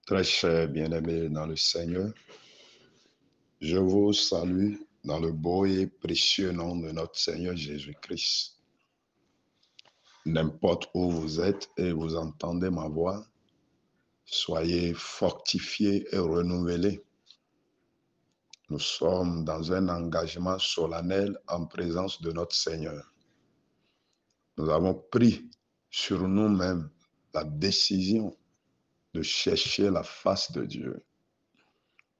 Très cher bien-aimés dans le Seigneur, je vous salue dans le beau et précieux nom de notre Seigneur Jésus-Christ. N'importe où vous êtes et vous entendez ma voix, soyez fortifiés et renouvelés. Nous sommes dans un engagement solennel en présence de notre Seigneur. Nous avons pris sur nous-mêmes la décision de chercher la face de Dieu,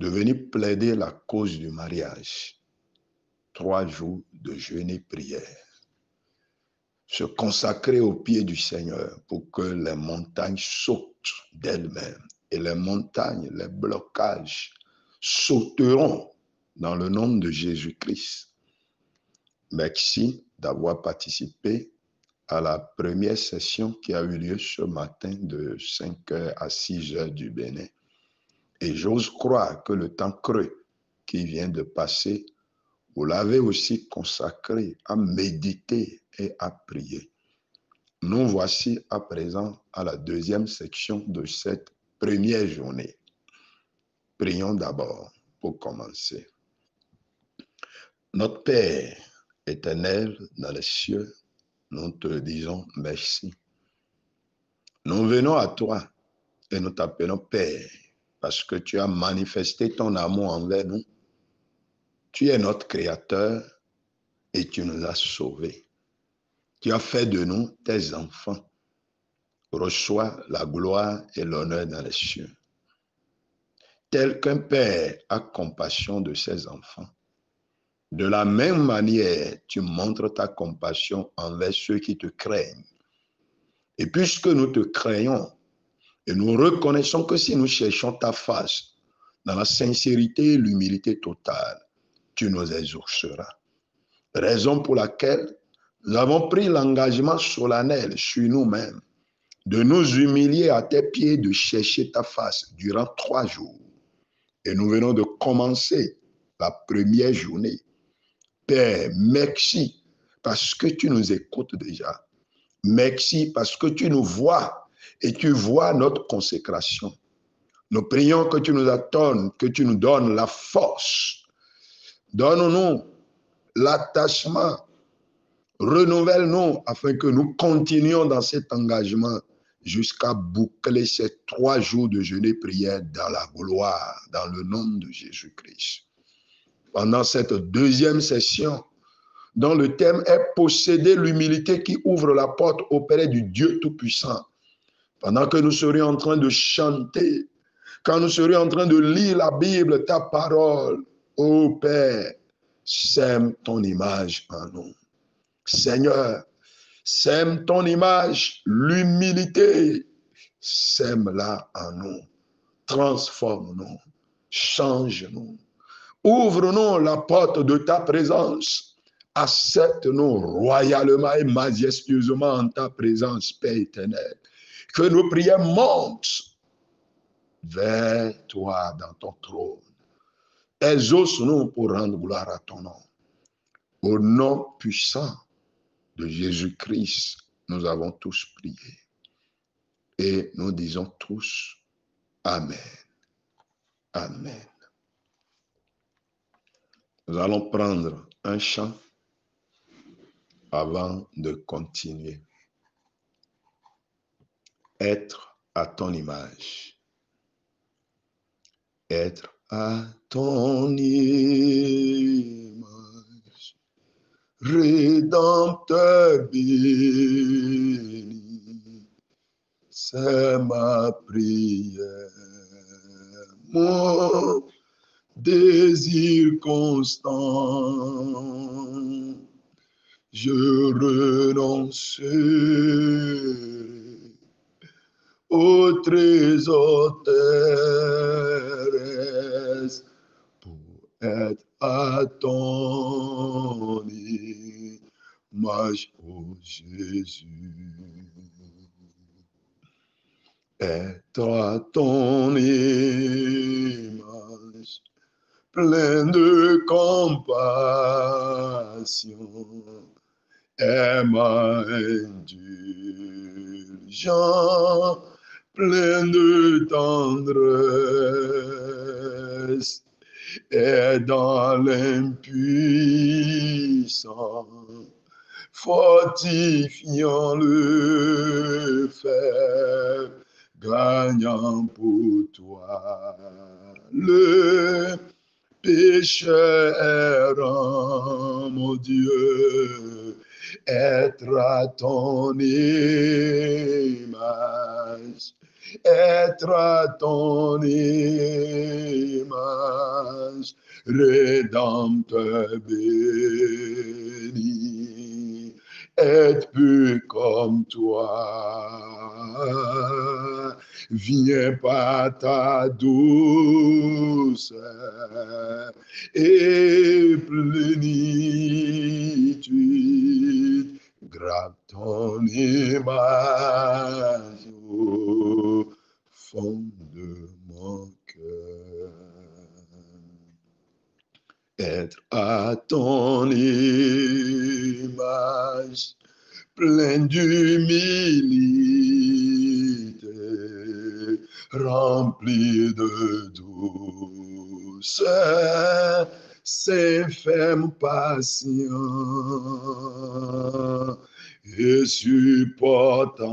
de venir plaider la cause du mariage. 3 jours de jeûne et prière. Se consacrer aux pieds du Seigneur pour que les montagnes sautent d'elles-mêmes. Et les montagnes, les blocages sauteront dans le nom de Jésus-Christ. Merci d'avoir participé à la première session qui a eu lieu ce matin de 5h à 6h du Bénin. Et j'ose croire que le temps creux qui vient de passer, vous l'avez aussi consacré à méditer et à prier. Nous voici à présent à la deuxième section de cette première journée. Prions d'abord pour commencer. Notre Père éternel dans les cieux, nous te disons merci. Nous venons à toi et nous t'appelons Père parce que tu as manifesté ton amour envers nous. Tu es notre Créateur et tu nous as sauvés. Tu as fait de nous tes enfants. Reçois la gloire et l'honneur dans les cieux. Tel qu'un père a compassion de ses enfants, de la même manière, tu montres ta compassion envers ceux qui te craignent. Et puisque nous te craignons, et nous reconnaissons que si nous cherchons ta face, dans la sincérité et l'humilité totale, tu nous exauceras. Raison pour laquelle nous avons pris l'engagement solennel sur nous-mêmes de nous humilier à tes pieds, de chercher ta face durant 3 jours. Et nous venons de commencer la première journée. Père, merci parce que tu nous écoutes déjà. Merci parce que tu nous vois et tu vois notre consécration. Nous prions que tu nous attends, que tu nous donnes la force. Donne-nous l'attachement. Renouvelle-nous afin que nous continuions dans cet engagement jusqu'à boucler ces 3 jours de jeûne et prière dans la gloire, dans le nom de Jésus-Christ. Pendant cette deuxième session, dont le thème est posséder l'humilité qui ouvre la porte auprès du Dieu Tout-Puissant. Pendant que nous serions en train de chanter, quand nous serions en train de lire la Bible, ta parole, ô Père, sème ton image en nous. Seigneur, sème ton image, l'humilité, sème-la en nous. Transforme-nous, change-nous. Ouvre-nous la porte de ta présence. Accepte-nous royalement et majestueusement en ta présence, Père éternel. Que nos prières montent vers toi dans ton trône. Exauce-nous pour rendre gloire à ton nom. Au nom puissant de Jésus-Christ, nous avons tous prié. Et nous disons tous Amen. Amen. Nous allons prendre un chant avant de continuer. Être à ton image. Être à ton image. Rédempteur béni, c'est ma prière. Mon désir constant, je renoncerai au trésor terrestre pour être à ton image, ô Jésus. Être à ton image, plein de compassion, aimant indulgent, plein de tendresse, et dans l'impuissant, fortifiant le fer, gagnant pour toi le pécheur errant, mon Dieu, être à ton image, être à ton image, Rédempteur béni, être plus comme toi, viens par ta douceur et plénitude, grave ton image au fond de mon cœur. Être à ton image, plein d'humilité, rempli de douceur, c'est ferme patient et supportant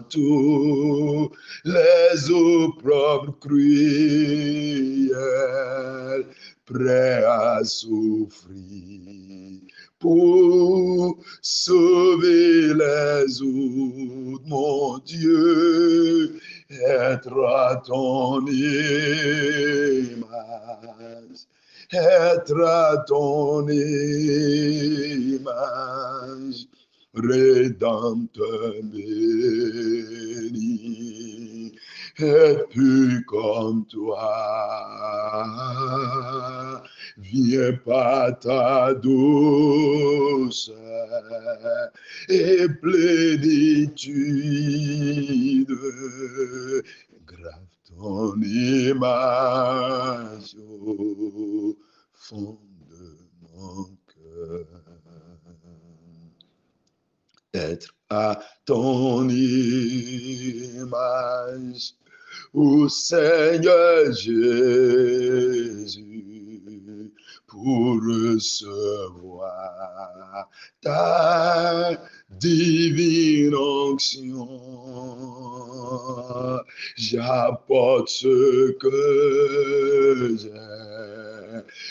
tous les opprobres cruels, prêt à souffrir pour sauver les autres, mon Dieu, être à ton image, être à ton image, Rédempteur béni, être plus comme toi, viens par ta douceur et plénitude, grave ton image au fond de mon cœur. Être à ton image, ô Seigneur Jésus, pour recevoir ta divine onction, j'apporte ce que j'ai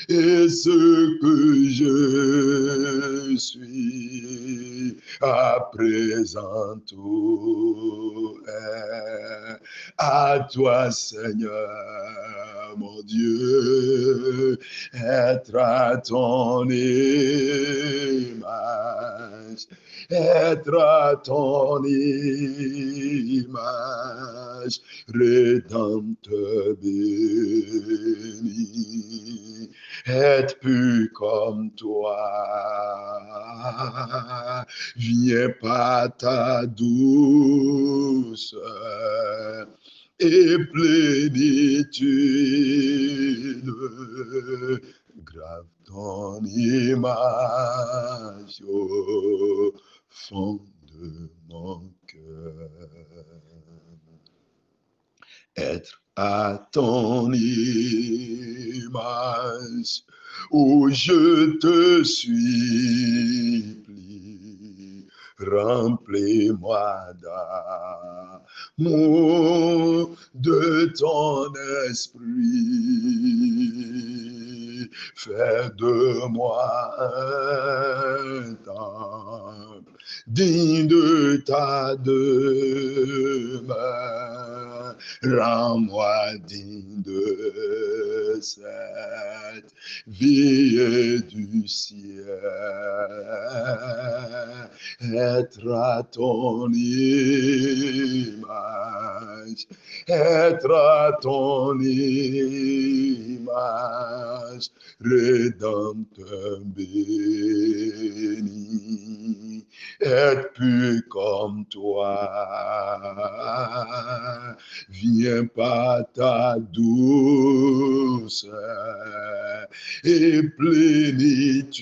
et ce que je suis, à présent tout est à toi, Seigneur, mon Dieu, être à ton image, être à ton image, Rédempteur béni, être plus comme toi, viens par ta douceur et plénitude, grave ton image au fond de mon cœur. Être à ton image, où je te supplie, remplis-moi d'amour de ton esprit, fais de moi un temple digne de ta demeure, rends-moi digne de cette vie du ciel, être à ton image, être à ton image, Rédempteur béni, être plus comme toi, viens par ta douceur et plénitude,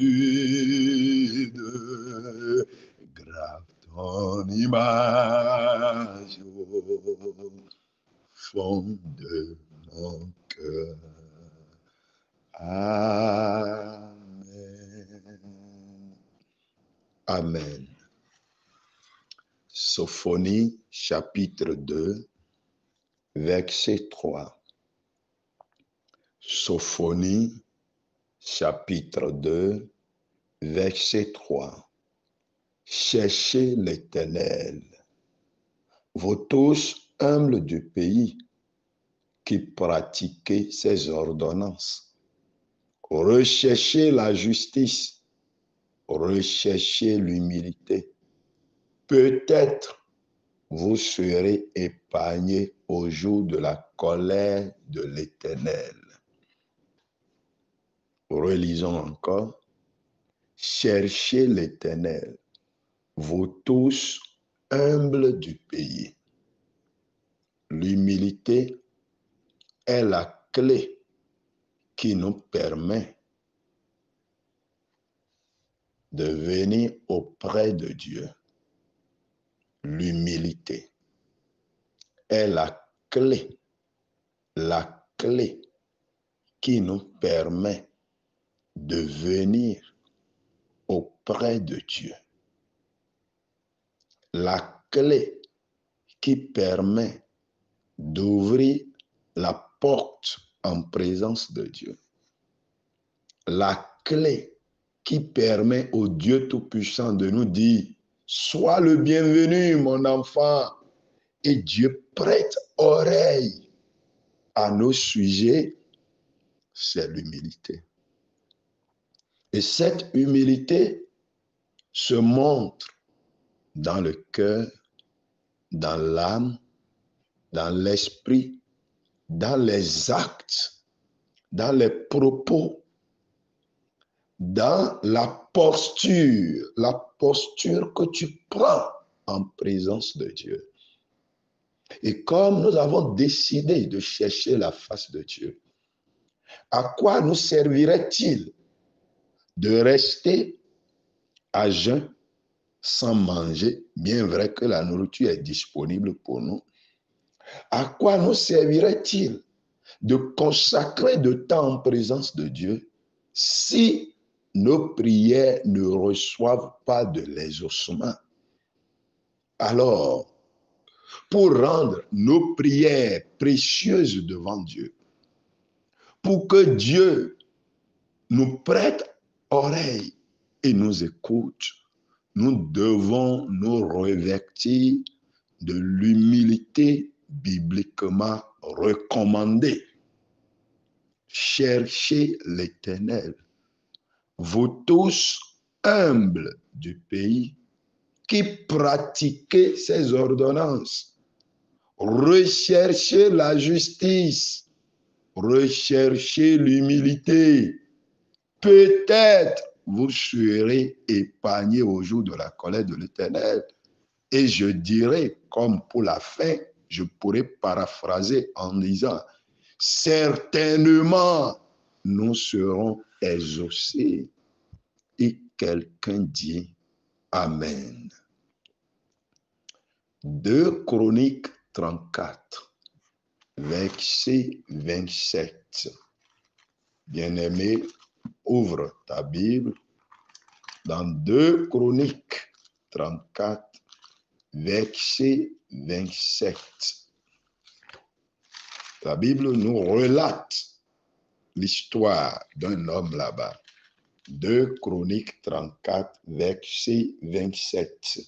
grave ton image au fond de mon cœur. Amen. Amen. Sophonie, chapitre 2, verset 3. Sophonie, chapitre 2, verset 3. Cherchez l'Éternel, vous tous humbles du pays, qui pratiquez ses ordonnances. Recherchez la justice, recherchez l'humilité. Peut-être vous serez épargnés au jour de la colère de l'Éternel. Relisons encore. Cherchez l'Éternel, vous tous humbles du pays. L'humilité est la clé qui nous permet de venir auprès de Dieu. L'humilité est la clé qui nous permet de venir auprès de Dieu. La clé qui permet d'ouvrir la porte en présence de Dieu. La clé qui permet au Dieu Tout-Puissant de nous dire « Sois le bienvenu, mon enfant », et Dieu prête oreille à nos sujets, c'est l'humilité. Et cette humilité se montre dans le cœur, dans l'âme, dans l'esprit, dans les actes, dans les propos, dans la posture que tu prends en présence de Dieu. Et comme nous avons décidé de chercher la face de Dieu, à quoi nous servirait-il de rester à jeun sans manger, bien vrai que la nourriture est disponible pour nous? À quoi nous servirait-il de consacrer de temps en présence de Dieu si nos prières ne reçoivent pas de l'exaucement? Alors, pour rendre nos prières précieuses devant Dieu, pour que Dieu nous prête oreille et nous écoute, nous devons nous revêtir de l'humilité bibliquement recommandée. Cherchez l'Éternel, vous tous humbles du pays, qui pratiquez ses ordonnances. Recherchez la justice, recherchez l'humilité. Peut-être vous serez épargnés au jour de la colère de l'Éternel. Et je dirais, comme pour la fin, je pourrais paraphraser en disant, certainement, nous serons exaucés. Et quelqu'un dit, Amen. 2 Chroniques 34, verset 27. Bien-aimé, ouvre ta Bible dans 2 Chroniques 34, verset 27. La Bible nous relate l'histoire d'un homme là-bas. 2 Chroniques 34, verset 27.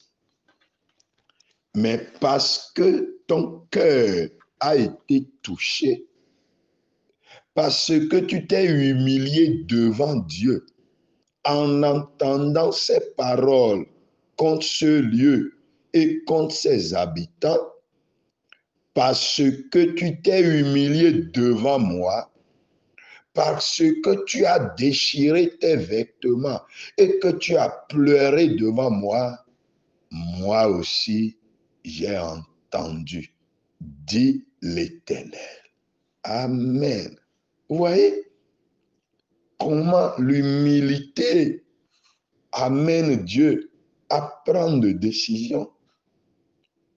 Mais parce que ton cœur a été touché, parce que tu t'es humilié devant Dieu en entendant ses paroles contre ce lieu et contre ses habitants, parce que tu t'es humilié devant moi, parce que tu as déchiré tes vêtements et que tu as pleuré devant moi, moi aussi j'ai entendu, dit l'Éternel. Amen. Vous voyez comment l'humilité amène Dieu à prendre des décisions,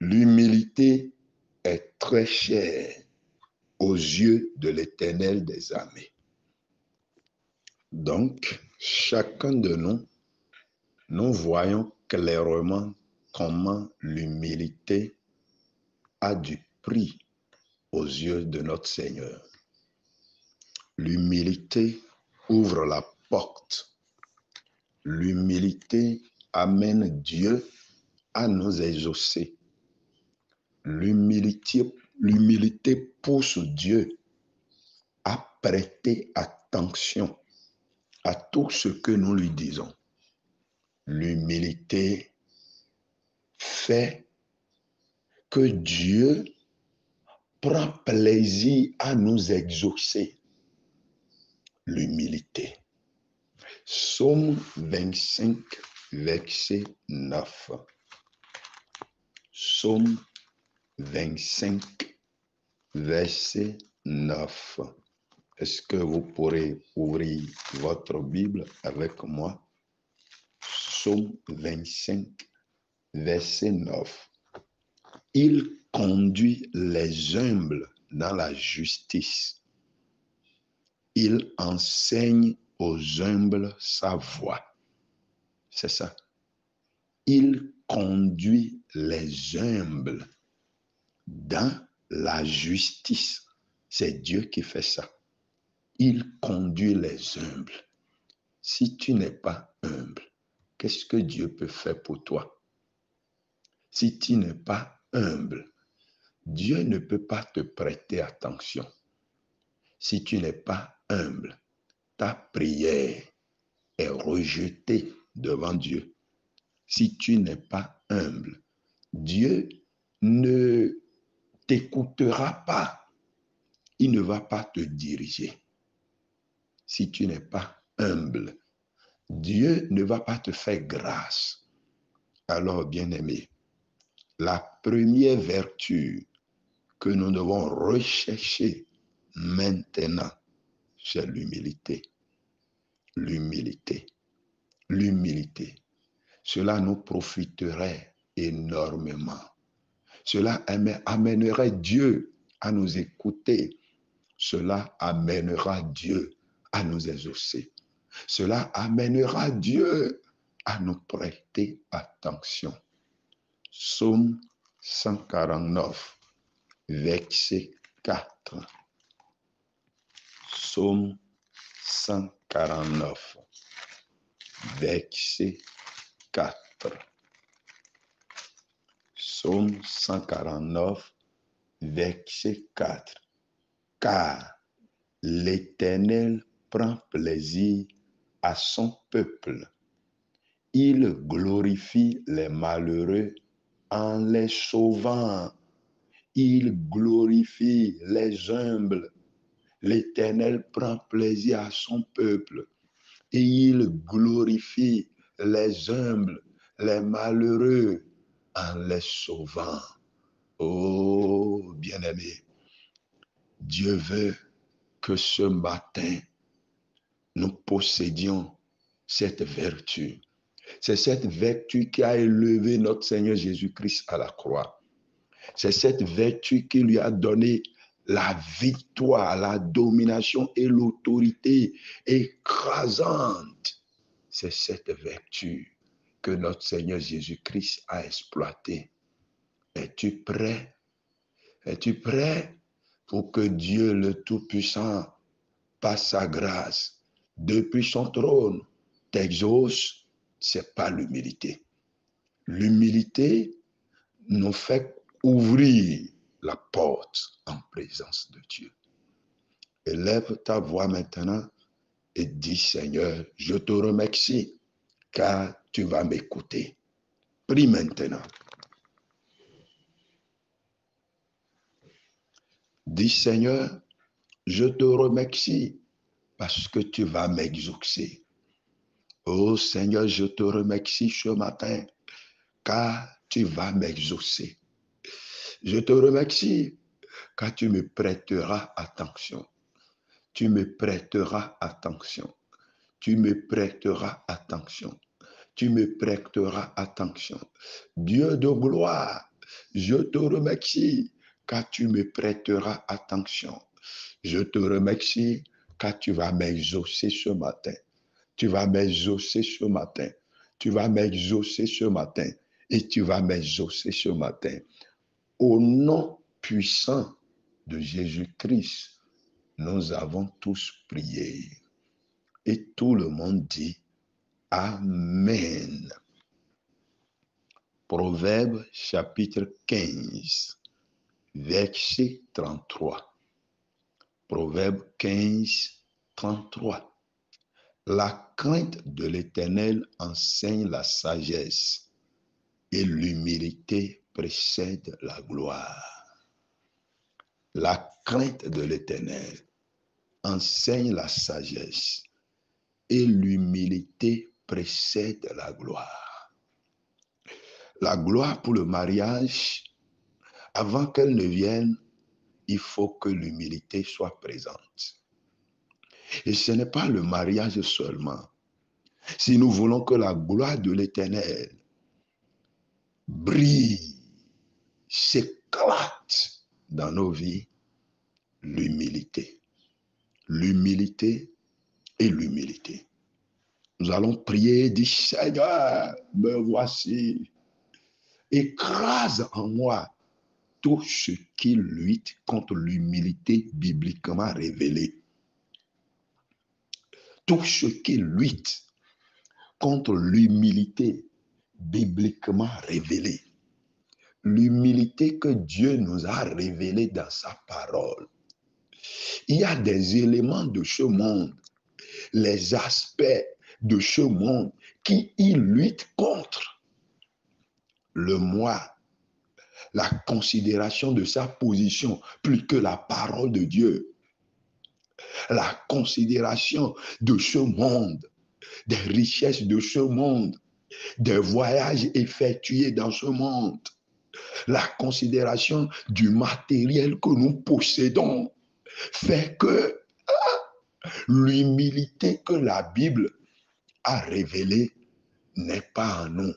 l'humilité est très chère aux yeux de l'Éternel des armées. Donc, chacun de nous voyons clairement comment l'humilité a du prix aux yeux de notre Seigneur. L'humilité ouvre la porte. L'humilité amène Dieu à nous exaucer. L'humilité pousse Dieu à prêter attention à tout ce que nous lui disons. L'humilité fait que Dieu prend plaisir à nous exaucer. L'humilité. Psaume 25, verset 9. Psaume 25, verset 9. Est-ce que vous pourrez ouvrir votre Bible avec moi? Psaume 25, verset 9. Il conduit les humbles dans la justice. Il enseigne aux humbles sa voie. C'est ça. Il conduit les humbles dans la justice. C'est Dieu qui fait ça. Il conduit les humbles. Si tu n'es pas humble, qu'est-ce que Dieu peut faire pour toi? Si tu n'es pas humble, Dieu ne peut pas te prêter attention. Si tu n'es pas humble, ta prière est rejetée devant Dieu. Si tu n'es pas humble, Dieu ne t'écoutera pas. Il ne va pas te diriger. Si tu n'es pas humble, Dieu ne va pas te faire grâce. Alors, bien-aimé, la première vertu que nous devons rechercher maintenant, c'est l'humilité. L'humilité. L'humilité. Cela nous profiterait énormément. Cela amènerait Dieu à nous écouter. Cela amènera Dieu à nous exaucer. Cela amènera Dieu à nous prêter attention. Psaume 149, verset 4. Psaume 149, verset 4. Psaume 149, verset 4. Car l'Éternel prend plaisir à son peuple. Il glorifie les malheureux en les sauvant. Il glorifie les humbles. L'Éternel prend plaisir à son peuple et il glorifie les humbles, les malheureux en les sauvant. Oh, bien-aimé, Dieu veut que ce matin, nous possédions cette vertu. C'est cette vertu qui a élevé notre Seigneur Jésus-Christ à la croix. C'est cette vertu qui lui a donné la victoire, la domination et l'autorité écrasante. C'est cette vertu que notre Seigneur Jésus-Christ a exploitée. Es-tu prêt? Es-tu prêt pour que Dieu le Tout-Puissant, par sa grâce, depuis son trône, t'exauce? C'est pas l'humilité. L'humilité nous fait ouvrir la porte en présence de Dieu. Élève ta voix maintenant et dis, Seigneur, je te remercie car tu vas m'écouter. Prie maintenant. Dis, Seigneur, je te remercie parce que tu vas m'exaucer. Oh Seigneur, je te remercie ce matin car tu vas m'exaucer. Je te remercie car tu me prêteras attention. Tu me prêteras attention. Tu me prêteras attention. tu me prêteras attention. Dieu de gloire, je te remercie car tu me prêteras attention. Je te remercie car tu vas m'exaucer ce matin. Tu vas m'exaucer ce matin. Tu vas m'exaucer ce matin. Et tu vas m'exaucer ce matin. Au nom puissant de Jésus-Christ, nous avons tous prié. Et tout le monde dit Amen. Proverbe chapitre 15, verset 33. Proverbe 15, 33. La crainte de l'Éternel enseigne la sagesse et l'humilité précède la gloire. La crainte de l'Éternel enseigne la sagesse et l'humilité précède la gloire. La gloire pour le mariage, avant qu'elle ne vienne, il faut que l'humilité soit présente. Et ce n'est pas le mariage seulement. Si nous voulons que la gloire de l'Éternel brille, s'éclate dans nos vies, l'humilité. L'humilité et l'humilité. Nous allons prier, dit Seigneur, me voici. Écrase en moi tout ce qui lutte contre l'humilité bibliquement révélée. Tout ce qui lutte contre l'humilité bibliquement révélée. L'humilité que Dieu nous a révélée dans sa parole. Il y a des éléments de ce monde, les aspects de ce monde qui y luttent contre le moi, la considération de sa position plus que la parole de Dieu, la considération de ce monde, des richesses de ce monde, des voyages effectués dans ce monde, la considération du matériel que nous possédons fait que l'humilité que la Bible a révélée n'est pas en nous.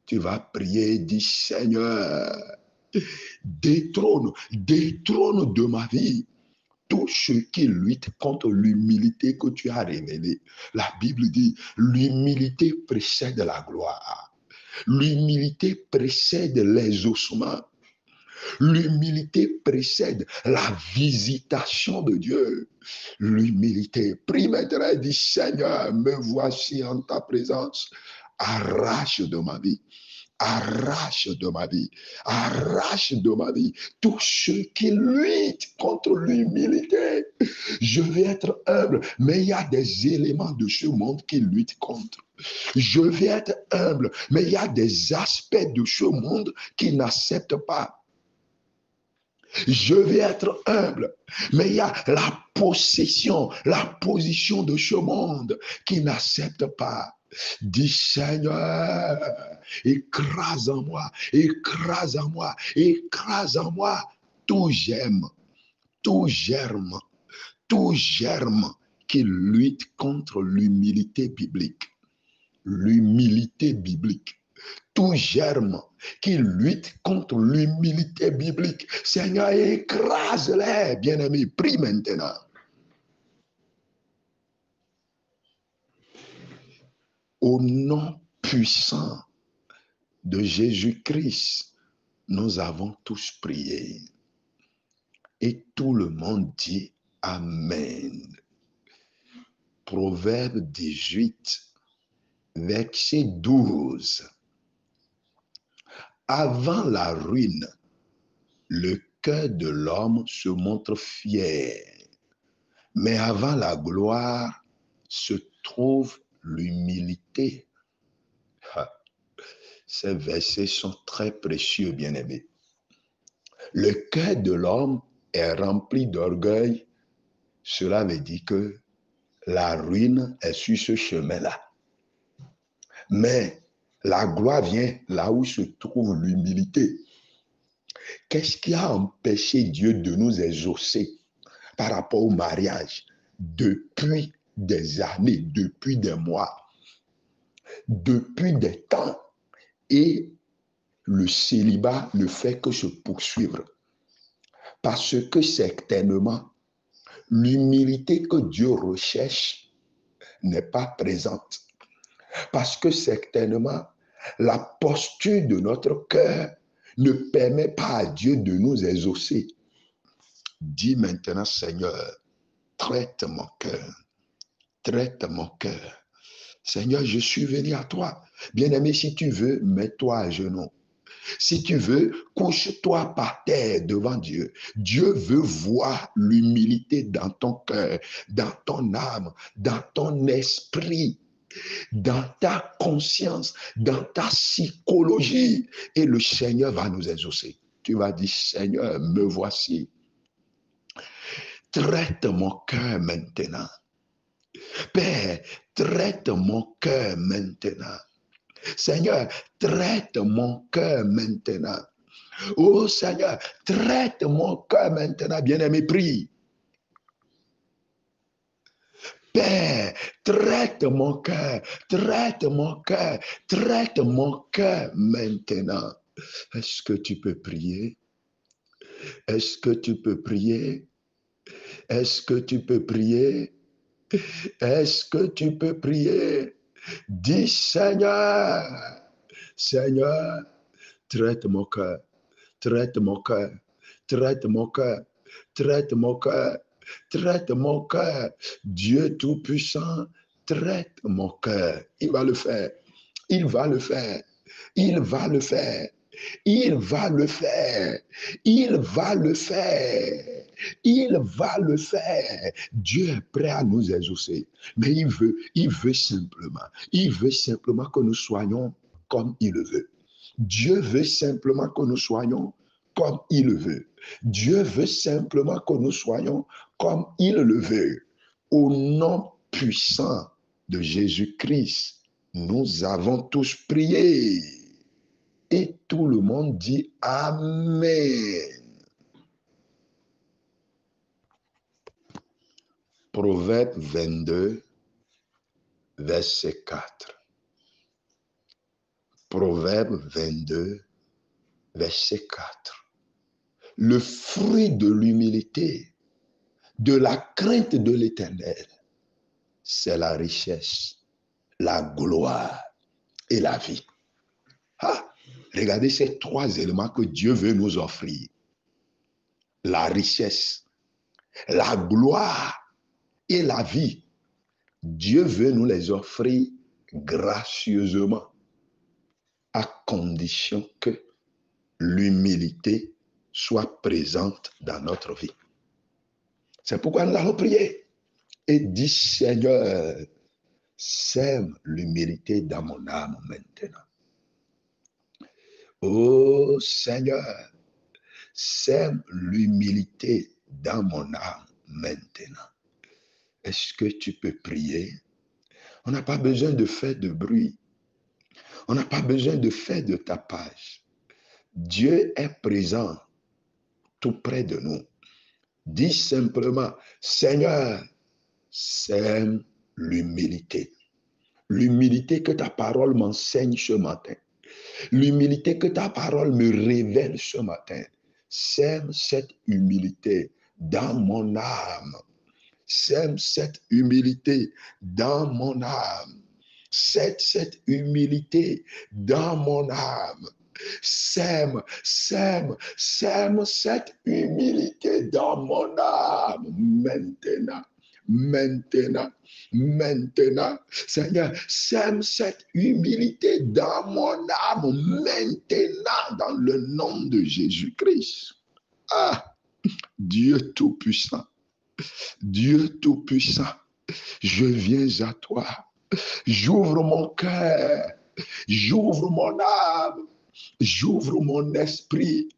Tu vas prier, dis Seigneur, détrône de ma vie tout ce qui lutte contre l'humilité que tu as révélée. La Bible dit, l'humilité précède la gloire. L'humilité précède les ossements. L'humilité précède la visitation de Dieu. L'humilité. Prie maintenant, dis Seigneur, me voici en ta présence. Arrache de ma vie. Arrache de ma vie, arrache de ma vie tout ce qui lutte contre l'humilité. Je vais être humble, mais il y a des éléments de ce monde qui luttent contre. Je vais être humble, mais il y a des aspects de ce monde qui n'acceptent pas. Je vais être humble, mais il y a la possession, la position de ce monde qui n'accepte pas. Dis Seigneur, écrase en moi, écrase en moi, écrase en moi tout germe qui lutte contre l'humilité biblique. L'humilité biblique. Tout germe qui lutte contre l'humilité biblique. Seigneur, écrase-les, bien-aimés. Prie maintenant. Au nom puissant de Jésus-Christ, nous avons tous prié. Et tout le monde dit Amen. Proverbe 18, verset 12. Avant la ruine, le cœur de l'homme se montre fier, mais avant la gloire se trouve l'humilité. Ces versets sont très précieux, bien-aimés. Le cœur de l'homme est rempli d'orgueil. Cela veut dire que la ruine est sur ce chemin-là. Mais la gloire vient là où se trouve l'humilité. Qu'est-ce qui a empêché Dieu de nous exaucer par rapport au mariage depuis des années, depuis des mois? depuis des temps et le célibat ne fait que se poursuivre. Parce que certainement, l'humilité que Dieu recherche n'est pas présente. Parce que certainement, la posture de notre cœur ne permet pas à Dieu de nous exaucer. Dis maintenant, Seigneur, traite mon cœur, traite mon cœur. Seigneur, je suis venu à toi. Bien-aimé, si tu veux, mets-toi à genoux. Si tu veux, couche-toi par terre devant Dieu. Dieu veut voir l'humilité dans ton cœur, dans ton âme, dans ton esprit, dans ta conscience, dans ta psychologie. Et le Seigneur va nous exaucer. Tu vas dire, Seigneur, me voici. Traite mon cœur maintenant. Père, traite mon cœur maintenant. Seigneur, traite mon cœur maintenant. Oh Seigneur, traite mon cœur maintenant. Bien-aimé, prie. Père, traite mon cœur, traite mon cœur, traite mon cœur maintenant. Est-ce que tu peux prier? Est-ce que tu peux prier? Est-ce que tu peux prier? Est-ce que tu peux prier? Dis Seigneur, Seigneur, traite mon cœur, traite mon cœur, traite mon cœur, traite mon cœur, traite mon cœur. Dieu Tout-Puissant, traite mon cœur. Il va le faire. Il va le faire. Il va le faire. Il va le faire. Il va le faire. Il va le faire. Dieu est prêt à nous exaucer. Mais il veut simplement que nous soyons comme il le veut. Dieu veut simplement que nous soyons comme il le veut. Dieu veut simplement que nous soyons comme il le veut. Au nom puissant de Jésus-Christ, nous avons tous prié. Et tout le monde dit Amen. Proverbe 22, verset 4. Proverbe 22, verset 4. Le fruit de l'humilité, de la crainte de l'Éternel, c'est la richesse, la gloire et la vie. Ah, regardez ces trois éléments que Dieu veut nous offrir. La richesse, la gloire et la vie. Dieu veut nous les offrir gracieusement, à condition que l'humilité soit présente dans notre vie. C'est pourquoi nous allons prier et dire, Seigneur, sème l'humilité dans mon âme maintenant. Oh Seigneur, sème l'humilité dans mon âme maintenant. Est-ce que tu peux prier? On n'a pas besoin de faire de bruit. On n'a pas besoin de faire de tapage. Dieu est présent tout près de nous. Dis simplement, Seigneur, sème l'humilité. L'humilité que ta parole m'enseigne ce matin. L'humilité que ta parole me révèle ce matin. Sème cette humilité dans mon âme. Sème cette humilité dans mon âme. Cette humilité dans mon âme. Sème cette humilité dans mon âme maintenant. Maintenant, Seigneur, sème cette humilité dans mon âme maintenant, dans le nom de Jésus-Christ. Ah, Dieu Tout-Puissant, Dieu Tout-Puissant, je viens à toi. J'ouvre mon cœur, j'ouvre mon âme, j'ouvre mon esprit,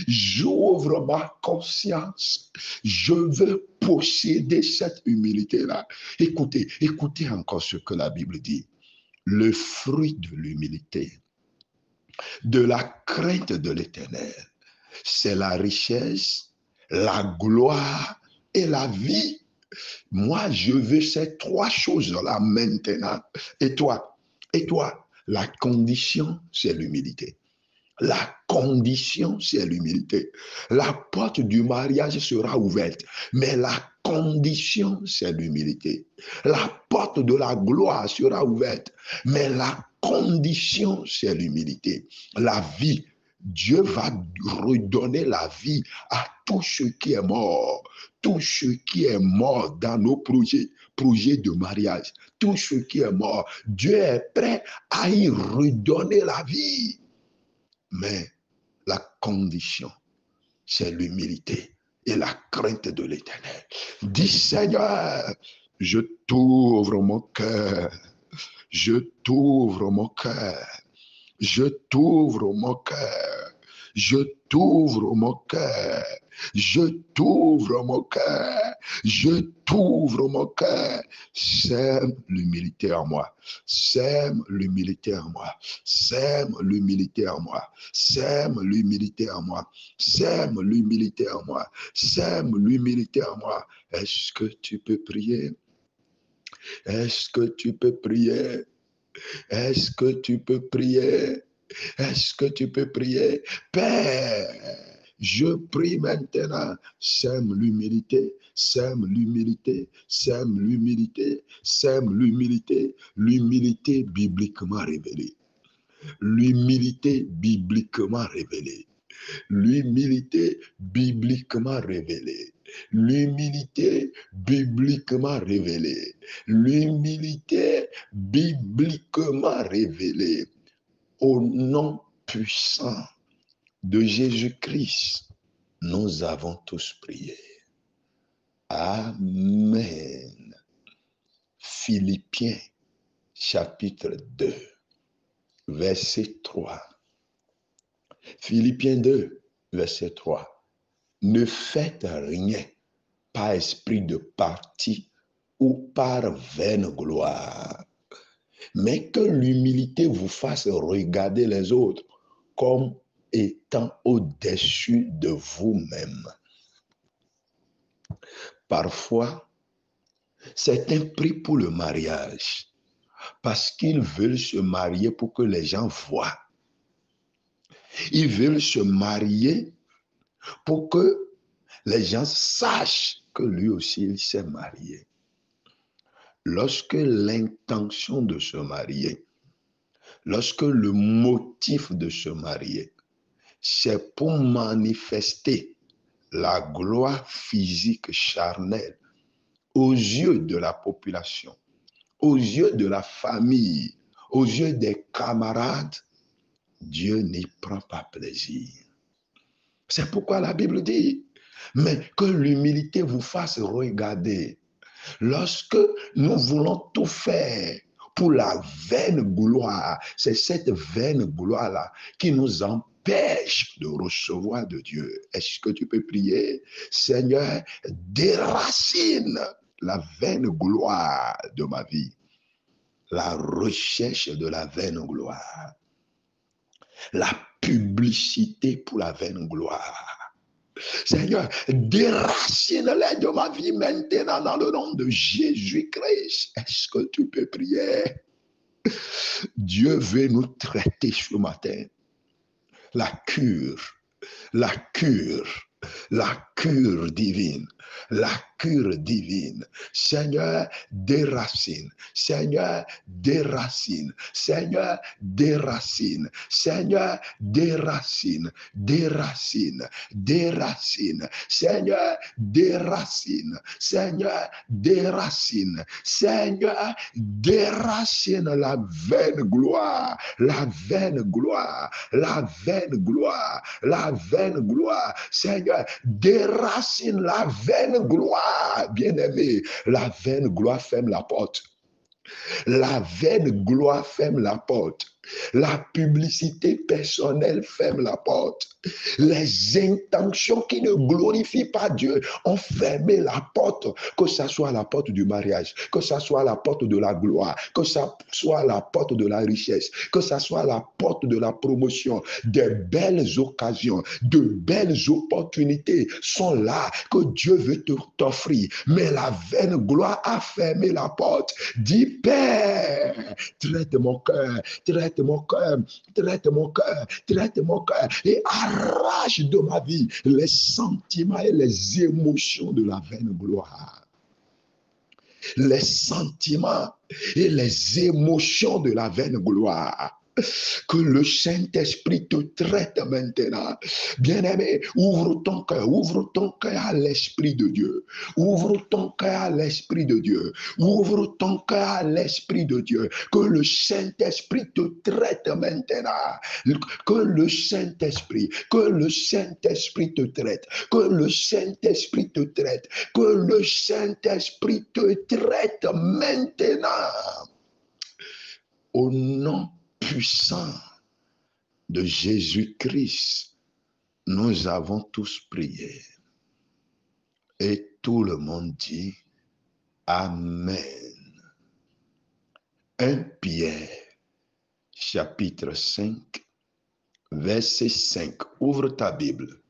j'ouvre ma conscience. Je veux posséder cette humilité-là. Écoutez encore ce que la Bible dit. Le fruit de l'humilité, de la crainte de l'Éternel, c'est la richesse, la gloire et la vie. Moi, je veux ces trois choses-là maintenant. Et toi, Et toi, la condition, c'est l'humilité. La condition, c'est l'humilité. La porte du mariage sera ouverte, mais la condition, c'est l'humilité. La porte de la gloire sera ouverte, mais la condition, c'est l'humilité. La vie, Dieu va redonner la vie à tout ce qui est mort, tout ce qui est mort dans nos projets de mariage, tout ce qui est mort. Dieu est prêt à y redonner la vie. Mais la condition, c'est l'humilité et la crainte de l'Éternel. Dis Seigneur, je t'ouvre mon cœur, je t'ouvre mon cœur, je t'ouvre mon cœur, je t'ouvre mon cœur, je t'ouvre mon cœur, je t'ouvre mon cœur. Sème l'humilité en moi, sème l'humilité en moi, sème l'humilité en moi, sème l'humilité en moi, sème l'humilité en moi, sème l'humilité en moi. Est-ce que tu peux prier? Est-ce que tu peux prier? Est-ce que tu peux prier? Est-ce que tu peux prier? Père, je prie maintenant, sème l'humilité, sème l'humilité, sème l'humilité, sème l'humilité, l'humilité bibliquement révélée. L'humilité bibliquement révélée. L'humilité bibliquement révélée. L'humilité bibliquement révélée. L'humilité bibliquement révélée. Au nom puissant de Jésus-Christ, nous avons tous prié. Amen. Philippiens chapitre 2, verset 3. Philippiens 2, verset 3. Ne faites rien par esprit de parti ou par vaine gloire, mais que l'humilité vous fasse regarder les autres comme étant au-dessus de vous-même. Parfois, certains prient pour le mariage parce qu'ils veulent se marier pour que les gens voient. Ils veulent se marier pour que les gens sachent que lui aussi, il s'est marié. Lorsque l'intention de se marier, lorsque le motif de se marier, c'est pour manifester la gloire physique charnelle aux yeux de la population, aux yeux de la famille, aux yeux des camarades, Dieu n'y prend pas plaisir. C'est pourquoi la Bible dit, mais que l'humilité vous fasse regarder. Lorsque nous voulons tout faire pour la vaine gloire, c'est cette vaine gloire-là qui nous empêche de recevoir de Dieu. Est-ce que tu peux prier? Seigneur, déracine la vaine gloire de ma vie, la recherche de la vaine gloire, la publicité pour la vaine gloire. Seigneur, déracine-les de ma vie maintenant dans le nom de Jésus-Christ. Est-ce que tu peux prier? Dieu veut nous traiter ce matin. La cure, la cure, la cure divine, la cure divine. Seigneur, déracine, Seigneur, déracine, Seigneur, déracine, Seigneur, déracine, déracine, déracine, Seigneur, déracine, Seigneur, déracine, Seigneur, déracine la vaine gloire, la vaine gloire, la vaine gloire, la vaine gloire. Seigneur, déracine la vaine gloire, bien-aimé. La vaine gloire ferme la porte. La vaine gloire ferme la porte. La publicité personnelle ferme la porte. Les intentions qui ne glorifient pas Dieu ont fermé la porte, que ce soit la porte du mariage, que ce soit la porte de la gloire, que ce soit la porte de la richesse, que ce soit la porte de la promotion. Des belles occasions, de belles opportunités sont là que Dieu veut t'offrir. Mais la vaine gloire a fermé la porte. Dis, Père, traite mon cœur, traite mon cœur, traite mon cœur, traite mon cœur et arrache de ma vie les sentiments et les émotions de la vaine gloire. Les sentiments et les émotions de la vaine gloire. Que le Saint-Esprit te traite maintenant. Bien-aimé, ouvre ton cœur à l'Esprit de Dieu. Ouvre ton cœur à l'Esprit de Dieu. Ouvre ton cœur à l'Esprit de Dieu. Que le Saint-Esprit te traite maintenant. Que le Saint-Esprit te traite. Que le Saint-Esprit te traite. Que le Saint-Esprit te traite maintenant. Au nom puissant de Jésus-Christ, nous avons tous prié. Et tout le monde dit Amen. 1 Pierre, chapitre 5, verset 5. Ouvre ta Bible.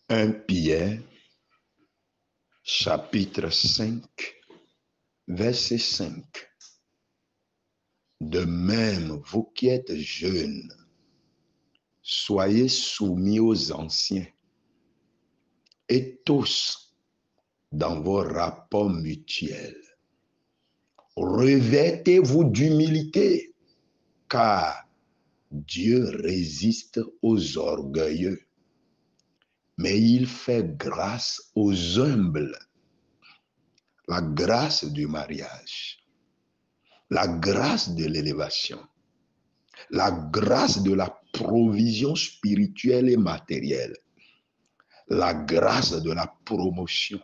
1 Pierre, chapitre 5, verset 5. De même, vous qui êtes jeunes, soyez soumis aux anciens et tous dans vos rapports mutuels. Revêtez-vous d'humilité, car Dieu résiste aux orgueilleux, mais il fait grâce aux humbles. La grâce du mariage, la grâce de l'élévation, la grâce de la provision spirituelle et matérielle, la grâce de la promotion,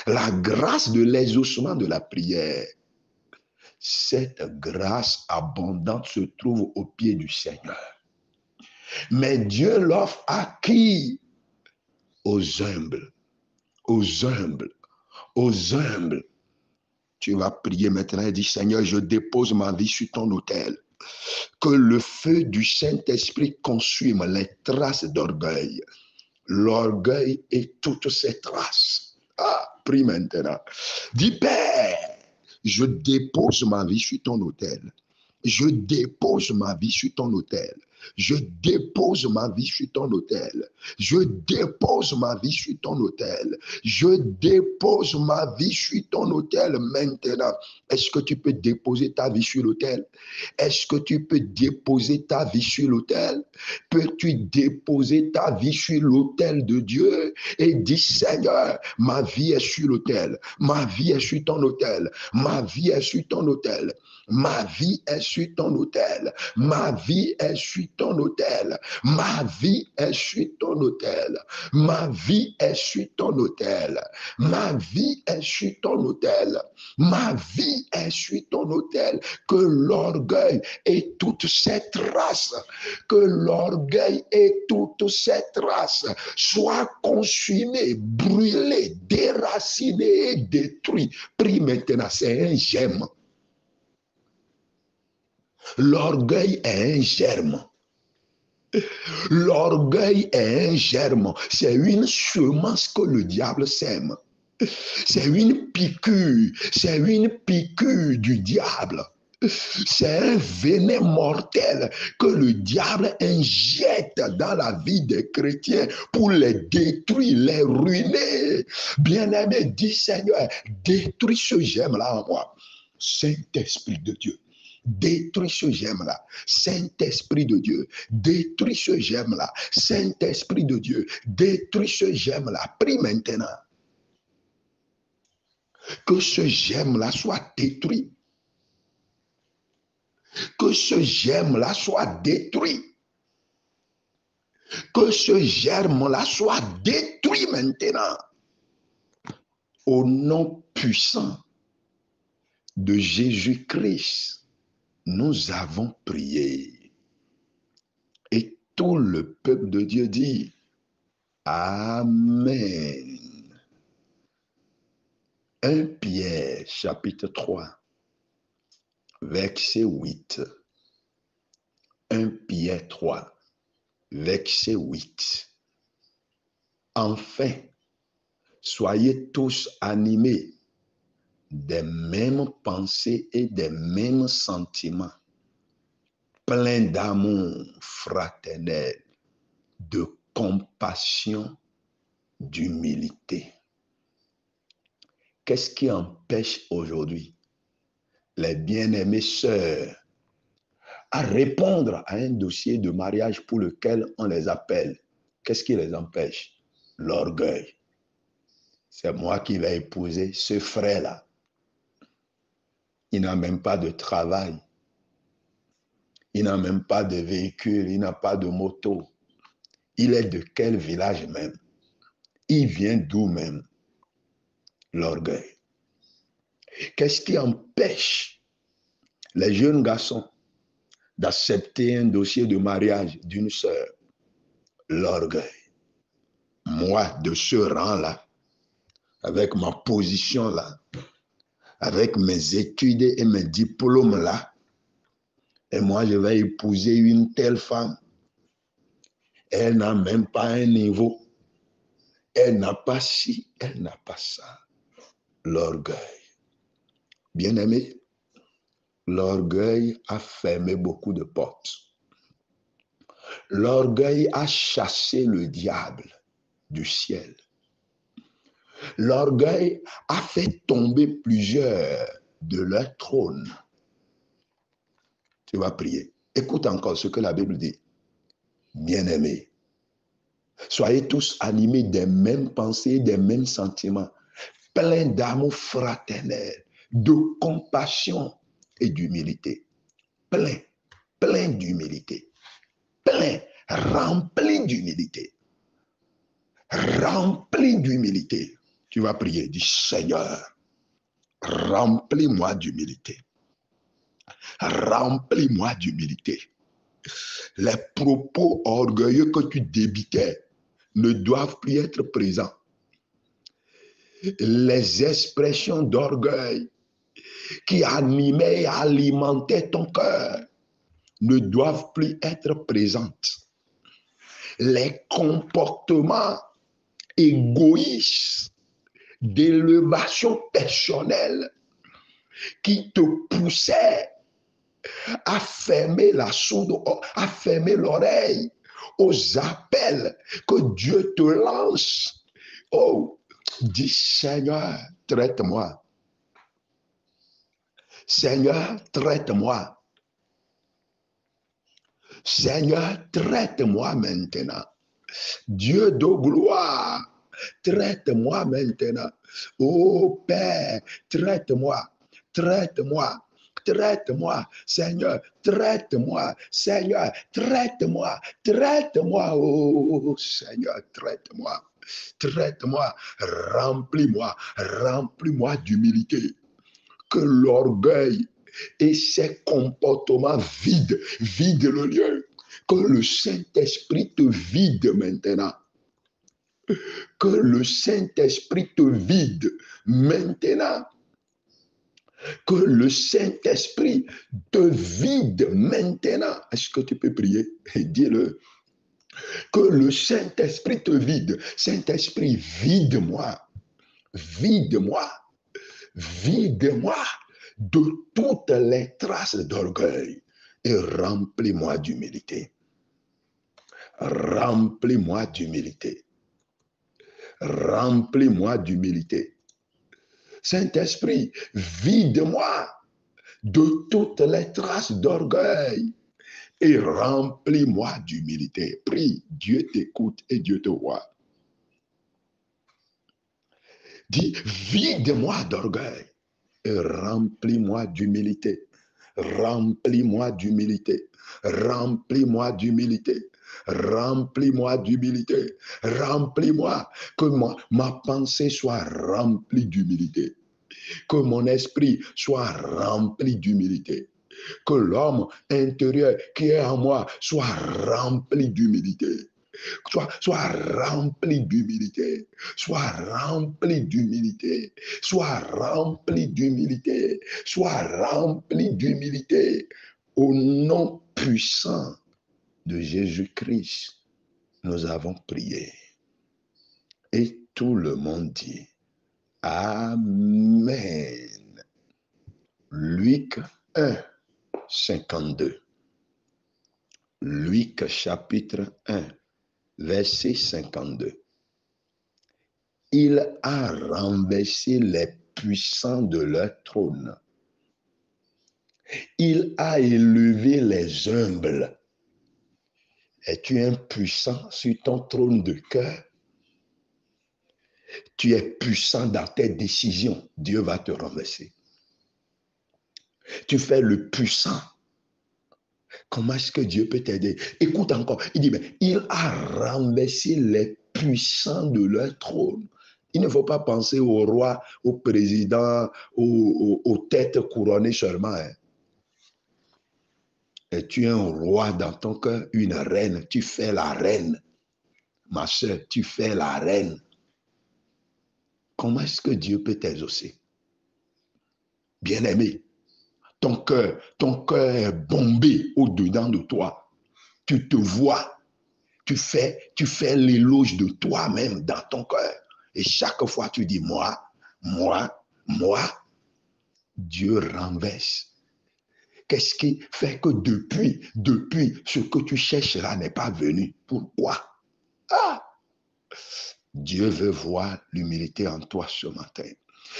la grâce de l'exaucement de la prière. Cette grâce abondante se trouve au pied du Seigneur. Mais Dieu l'offre à qui? Aux humbles, aux humbles, aux humbles. Tu vas prier maintenant et dire, Seigneur, je dépose ma vie sur ton autel. Que le feu du Saint-Esprit consume les traces d'orgueil. L'orgueil et toutes ses traces. Ah, prie maintenant. Dis, Père, je dépose ma vie sur ton autel. Je dépose ma vie sur ton autel. Je dépose ma vie sur ton autel. Je dépose ma vie sur ton autel. Je dépose ma vie sur ton autel maintenant. Est-ce que tu peux déposer ta vie sur l'autel? Est-ce que tu peux déposer ta vie sur l'autel? Peux-tu déposer ta vie sur l'autel de Dieu et dire, Seigneur, ma vie est sur l'autel. Ma vie est sur ton autel. Ma vie est sur ton autel. Ma vie est sur ton autel. Ma vie est sur ton autel. Ma vie est sur ton autel. Ma vie est sur ton autel. Ma vie est sur ton autel. Ma vie est sur ton autel. Que l'orgueil et toutes ses traces, que l'orgueil et toutes ses traces soient consumées, brûlées, déracinées et détruites. Prie maintenant, c'est un germe. L'orgueil est un germe. L'orgueil est un germe. C'est une semence que le diable sème. C'est une piqûre. C'est une piqûre du diable. C'est un venin mortel que le diable injecte dans la vie des chrétiens pour les détruire, les ruiner. Bien-aimé, dis Seigneur, détruis ce germe-là en moi. Saint-Esprit de Dieu. Détruis ce germe-là. Saint-Esprit de Dieu. Détruis ce germe-là. Saint-Esprit de Dieu. Détruis ce germe-là. Prie maintenant. Que ce germe-là soit détruit. Que ce germe-là soit détruit. Que ce germe-là soit détruit maintenant. Au nom puissant de Jésus-Christ, nous avons prié. tout le peuple de Dieu dit Amen. 1 Pierre, chapitre 3, verset 8. 1 Pierre 3, verset 8. Enfin, soyez tous animés des mêmes pensées et des mêmes sentiments, pleins d'amour fraternel, de compassion, d'humilité. Qu'est-ce qui empêche aujourd'hui les bien-aimées sœurs à répondre à un dossier de mariage pour lequel on les appelle? Qu'est-ce qui les empêche? L'orgueil. C'est moi qui vais épouser ce frère-là. Il n'a même pas de travail. Il n'a même pas de véhicule. Il n'a pas de moto. Il est de quel village même? Il vient d'où même? L'orgueil. Qu'est-ce qui empêche les jeunes garçons d'accepter un dossier de mariage d'une sœur? L'orgueil. Moi, de ce rang-là, avec ma position-là, avec mes études et mes diplômes-là, et moi, je vais épouser une telle femme. Elle n'a même pas un niveau. Elle n'a pas ci, elle n'a pas ça. L'orgueil. Bien-aimé, l'orgueil a fermé beaucoup de portes. L'orgueil a chassé le diable du ciel. L'orgueil a fait tomber plusieurs de leur trône. Tu vas prier. Écoute encore ce que la Bible dit. Bien-aimés, soyez tous animés des mêmes pensées, des mêmes sentiments, pleins d'amour fraternel, de compassion et d'humilité. Plein d'humilité. Plein, rempli d'humilité. Rempli d'humilité. Tu vas prier, dis Seigneur, remplis-moi d'humilité. Remplis-moi d'humilité. Les propos orgueilleux que tu débitais ne doivent plus être présents. Les expressions d'orgueil qui animaient et alimentaient ton cœur ne doivent plus être présentes. Les comportements égoïstes d'élévation personnelle qui te poussaient à fermer la sourde, à fermer l'oreille aux appels que Dieu te lance. Oh, dis Seigneur, traite-moi. Seigneur, traite-moi. Seigneur, traite-moi maintenant. Dieu de gloire, traite-moi maintenant. Oh Père, traite-moi, traite-moi. Traite-moi, Seigneur, traite-moi, Seigneur, traite-moi, traite-moi, oh Seigneur, traite-moi, traite-moi, remplis-moi, remplis-moi d'humilité. Que l'orgueil et ses comportements vident le lieu. Que le Saint-Esprit te vide maintenant. Que le Saint-Esprit te vide maintenant. Que le Saint-Esprit te vide maintenant. Est-ce que tu peux prier? Dis-le. Que le Saint-Esprit te vide. Saint-Esprit, vide-moi. Vide-moi. Vide-moi de toutes les traces d'orgueil et remplis-moi d'humilité. Remplis-moi d'humilité. Remplis-moi d'humilité. Saint-Esprit, vide-moi de toutes les traces d'orgueil et remplis-moi d'humilité. Prie, Dieu t'écoute et Dieu te voit. Dis, vide-moi d'orgueil et remplis-moi d'humilité. Remplis-moi d'humilité. Remplis-moi d'humilité. Remplis-moi d'humilité. Remplis-moi. Que ma pensée soit remplie d'humilité. Que mon esprit soit rempli d'humilité. Que l'homme intérieur qui est en moi soit rempli d'humilité. Sois rempli d'humilité, sois rempli d'humilité, sois rempli d'humilité, sois rempli d'humilité. Au nom puissant de Jésus-Christ, nous avons prié. Et tout le monde dit Amen. Luc 1, 52. Luc chapitre 1, verset 52. Il a renversé les puissants de leur trône. Il a élevé les humbles. Es-tu impuissant sur ton trône de cœur? Tu es puissant dans tes décisions. Dieu va te renverser. Tu fais le puissant. Comment est-ce que Dieu peut t'aider? Écoute encore. Il dit, mais il a renversé les puissants de leur trône. Il ne faut pas penser au roi, au président, aux têtes couronnées seulement. Hein. Et tu es un roi dans ton cœur, une reine. Tu fais la reine. Ma soeur, tu fais la reine. Comment est-ce que Dieu peut t'exaucer? Bien-aimé, ton cœur est bombé au-dedans de toi. Tu te vois. Tu fais l'éloge de toi-même dans ton cœur. Et chaque fois, tu dis, moi, Dieu renverse. Qu'est-ce qui fait que depuis, ce que tu cherches là n'est pas venu? Pourquoi? Dieu veut voir l'humilité en toi ce matin.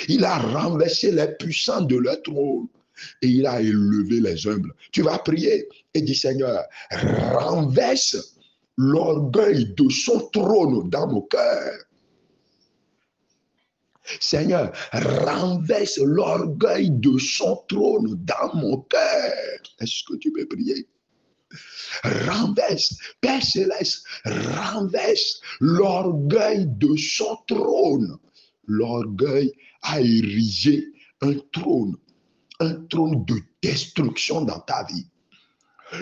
Il a renversé les puissants de leur trône et il a élevé les humbles. Tu vas prier et dis, Seigneur, renverse l'orgueil de son trône dans mon cœur. Seigneur, renverse l'orgueil de son trône dans mon cœur. Est-ce que tu peux prier? Renverse, Père Céleste, renverse l'orgueil de son trône. L'orgueil a érigé un trône de destruction dans ta vie.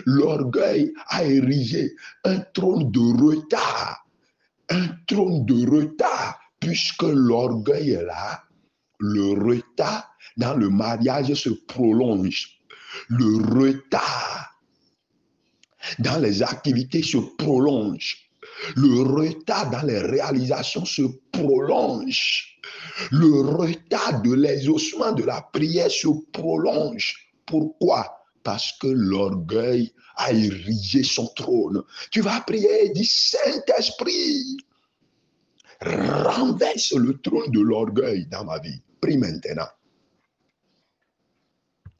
L'orgueil a érigé un trône de retard, puisque l'orgueil est là, le retard dans le mariage se prolonge. Le retard dans les activités se prolonge. Le retard dans les réalisations se prolonge. Le retard de l'exaucement de la prière se prolonge. Pourquoi? Parce que l'orgueil a érigé son trône. Tu vas prier et dire, Saint-Esprit, renverse le trône de l'orgueil dans ma vie. Prie maintenant.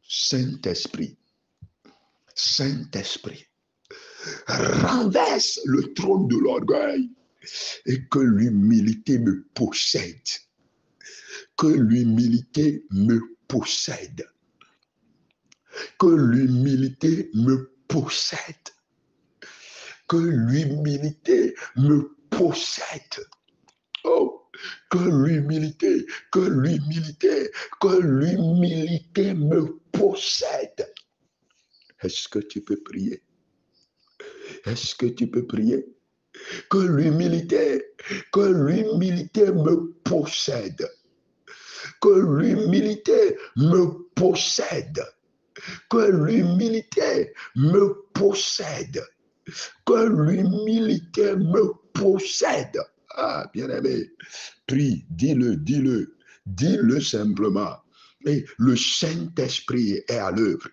Saint-Esprit, renverse le trône de l'orgueil et que l'humilité me possède. Que l'humilité me possède. Que l'humilité me possède. Que l'humilité me possède. Oh, que l'humilité me possède. Est-ce que tu peux prier? Est-ce que tu peux prier? Que l'humilité me possède. Que l'humilité me possède. Que l'humilité me possède. Que l'humilité me possède. Ah, bien-aimé, prie, dis-le simplement. Et le Saint-Esprit est à l'œuvre.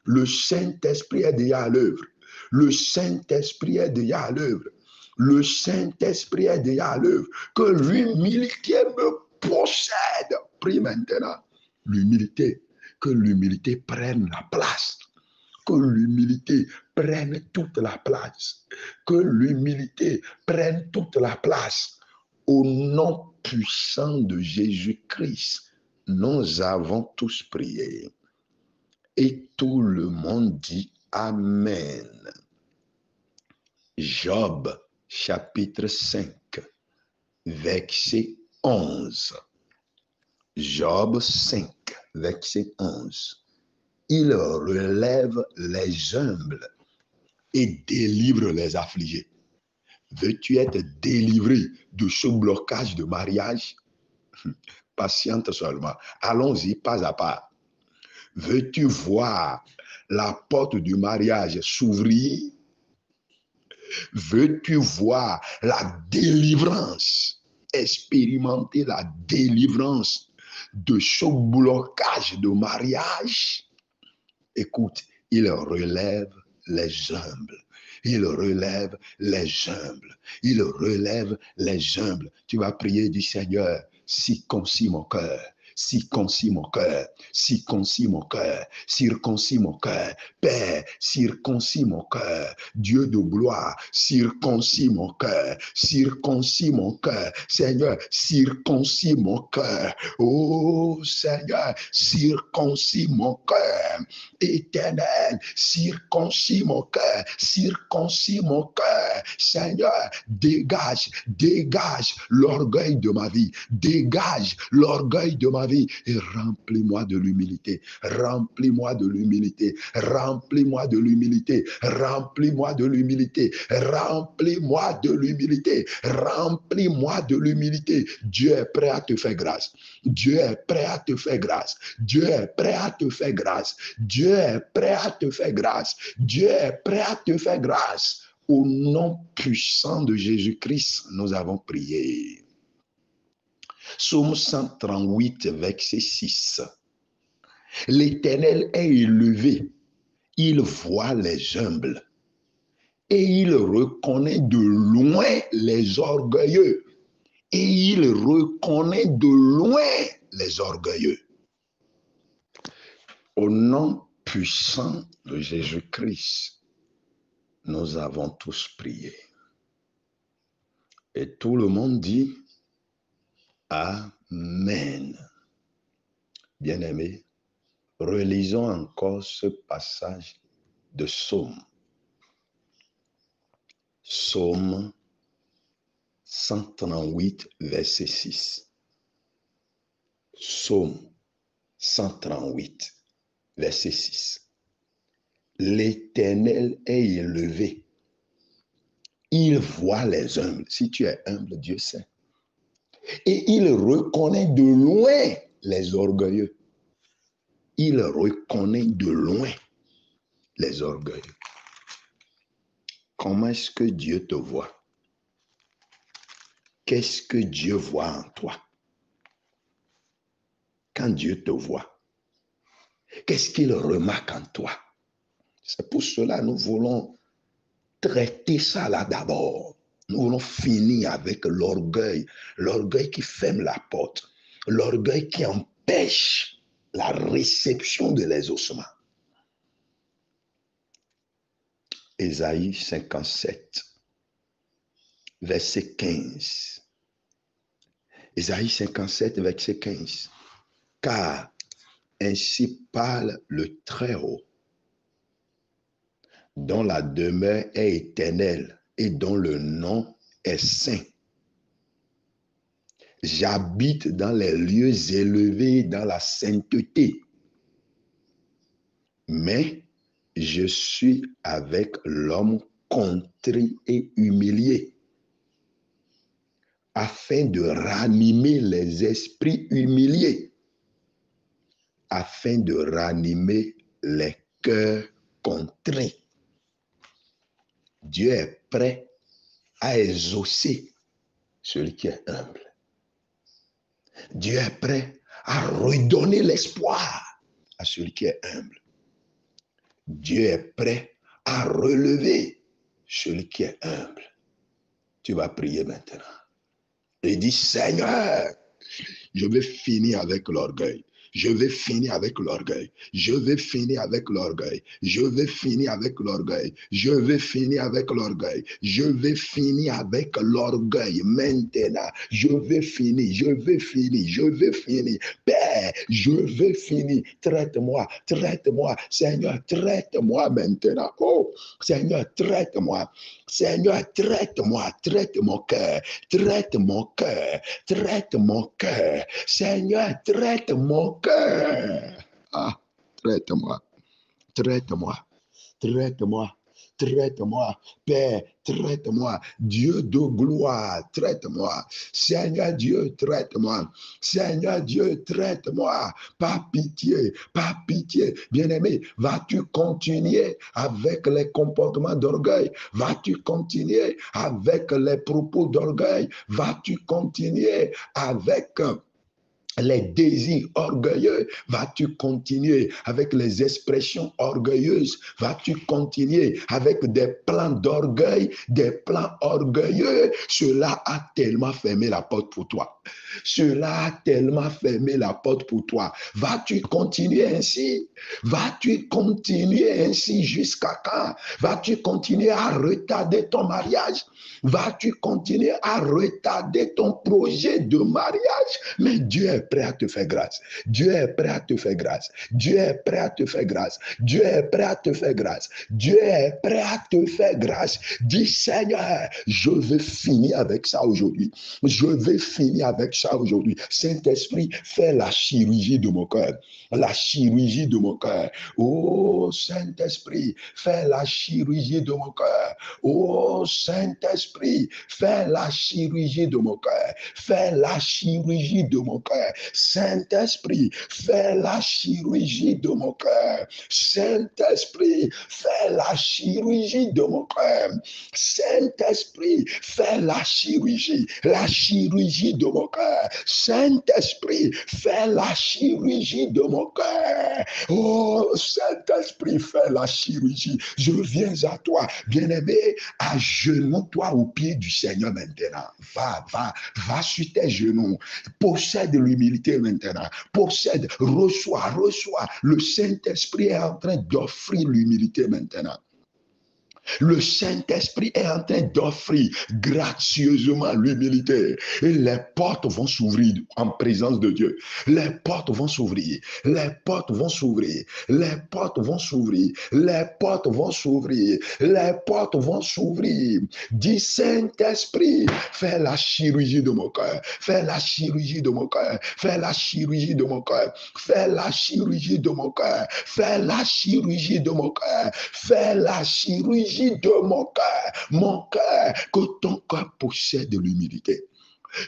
Le Saint-Esprit est déjà à l'œuvre. Le Saint-Esprit est déjà à l'œuvre. Le Saint-Esprit est déjà à l'œuvre. Que l'humilité me possède. Prie maintenant. L'humilité. Que l'humilité prenne la place. Que l'humilité prenne toute la place. Que l'humilité prenne toute la place. Au nom puissant de Jésus-Christ, nous avons tous prié. Et tout le monde dit Amen. Job, chapitre 5, verset 11. Job 5, verset 11. Il relève les humbles et délivre les affligés. Veux-tu être délivré de ce blocage de mariage? Patiente seulement. Allons-y pas à pas. Veux-tu voir la porte du mariage s'ouvrir? Veux-tu voir la délivrance, expérimenter la délivrance de ce blocage de mariage? Écoute, il relève les humbles. Il relève les humbles. Il relève les humbles. Tu vas prier du Seigneur, circoncis mon cœur. Circoncis mon cœur, circoncis mon cœur, circoncis mon cœur. Père, circoncis mon cœur. Dieu de gloire, circoncis mon cœur, circoncis mon cœur. Seigneur, circoncis mon cœur. Oh Seigneur, circoncis mon cœur. Éternel, circoncis mon cœur, circoncis mon cœur. Seigneur, dégage, dégage l'orgueil de ma vie, dégage l'orgueil de ma vie et remplis-moi de l'humilité, remplis-moi de l'humilité, remplis-moi de l'humilité, remplis-moi de l'humilité, remplis-moi de l'humilité, remplis-moi de l'humilité. Dieu est prêt à te faire grâce. Dieu est prêt à te faire grâce. Dieu est prêt à te faire grâce. Dieu est prêt à te faire grâce. Dieu est prêt à te faire grâce. Au nom puissant de Jésus-Christ, nous avons prié. Psaume 138, verset 6. L'Éternel est élevé, il voit les humbles et il reconnaît de loin les orgueilleux. Et il reconnaît de loin les orgueilleux. Au nom puissant de Jésus-Christ, nous avons tous prié. Et tout le monde dit Amen. Bien-aimés, relisons encore ce passage de Psaume. Psaume 138, verset 6. Psaume 138, verset 6. L'Éternel est élevé. Il voit les humbles. Si tu es humble, Dieu sait. Et il reconnaît de loin les orgueilleux. Il reconnaît de loin les orgueilleux. Comment est-ce que Dieu te voit? Qu'est-ce que Dieu voit en toi? Quand Dieu te voit, qu'est-ce qu'il remarque en toi? C'est pour cela que nous voulons traiter ça là d'abord. Nous voulons finir avec l'orgueil, l'orgueil qui ferme la porte, l'orgueil qui empêche la réception de l'exaucement. Ésaïe 57, verset 15. Ésaïe 57, verset 15. Car ainsi parle le Très-Haut, dont la demeure est éternelle et dont le nom est saint. J'habite dans les lieux élevés, dans la sainteté, mais je suis avec l'homme contrit et humilié, afin de ranimer les esprits humiliés, afin de ranimer les cœurs contrits. Dieu est prêt à exaucer celui qui est humble. Dieu est prêt à redonner l'espoir à celui qui est humble. Dieu est prêt à relever celui qui est humble. Tu vas prier maintenant. Et dis, Seigneur, je vais finir avec l'orgueil. Je vais finir avec l'orgueil. Je vais finir avec l'orgueil. Je vais finir avec l'orgueil. Je vais finir avec l'orgueil. Je vais finir avec l'orgueil. Maintenant, je vais finir. Je vais finir. Je vais finir. Père, je vais finir. Traite-moi. Traite-moi. Seigneur, traite-moi maintenant. Oh, Seigneur, traite-moi. Seigneur, traite-moi. Traite mon cœur. Traite mon cœur. Traite mon cœur. Seigneur, traite mon cœur. Ah, traite-moi. traite-moi, traite-moi, traite-moi, Père, traite-moi, Dieu de gloire, traite-moi, Seigneur Dieu, traite-moi, Seigneur Dieu, traite-moi, par pitié, bien-aimé, vas-tu continuer avec les comportements d'orgueil, vas-tu continuer avec les propos d'orgueil, vas-tu continuer avec les désirs orgueilleux, vas-tu continuer avec les expressions orgueilleuses, vas-tu continuer avec des plans d'orgueil, des plans orgueilleux, cela a tellement fermé la porte pour toi. Cela a tellement fermé la porte pour toi. Vas-tu continuer ainsi? Vas-tu continuer ainsi jusqu'à quand? Vas-tu continuer à retarder ton mariage? Vas-tu continuer à retarder ton projet de mariage? Mais Dieu est prêt à te faire grâce. Dieu est prêt à te faire grâce. Dieu est prêt à te faire grâce. Dieu est prêt à te faire grâce. Dieu est prêt à te faire grâce. Dis Seigneur, je veux finir avec ça aujourd'hui. Je vais finir avec ça aujourd'hui. Saint-Esprit, fais la chirurgie de mon cœur. La chirurgie de mon cœur. Oh Saint-Esprit, fais la chirurgie de mon cœur. Oh Saint-Esprit, fais la chirurgie de mon cœur. Fais la chirurgie de mon cœur. Saint-Esprit, fais la chirurgie de mon cœur. Saint-Esprit, fais la chirurgie de mon cœur. Saint-Esprit, fais la chirurgie de mon cœur. Saint-Esprit, fais la chirurgie de mon cœur. Oh, Saint-Esprit, fais la chirurgie. Je viens à toi, bien-aimé, agenouille-toi au pied du Seigneur maintenant. Va sur tes genoux. Possède l'humilité maintenant. Possède, reçois. Le Saint-Esprit est en train d'offrir l'humilité maintenant. Le Saint-Esprit est en train d'offrir gracieusement l'humilité. Et les portes vont s'ouvrir en présence de Dieu. Les portes vont s'ouvrir. Les portes vont s'ouvrir. Les portes vont s'ouvrir. Les portes vont s'ouvrir. Les portes vont s'ouvrir. Dis Saint-Esprit, fais la chirurgie de mon cœur. Fais la chirurgie de mon cœur. Fais la chirurgie de mon cœur. Fais la chirurgie de mon cœur. Fais la chirurgie de mon cœur. Fais la chirurgie de mon cœur, que ton cœur possède l'humilité,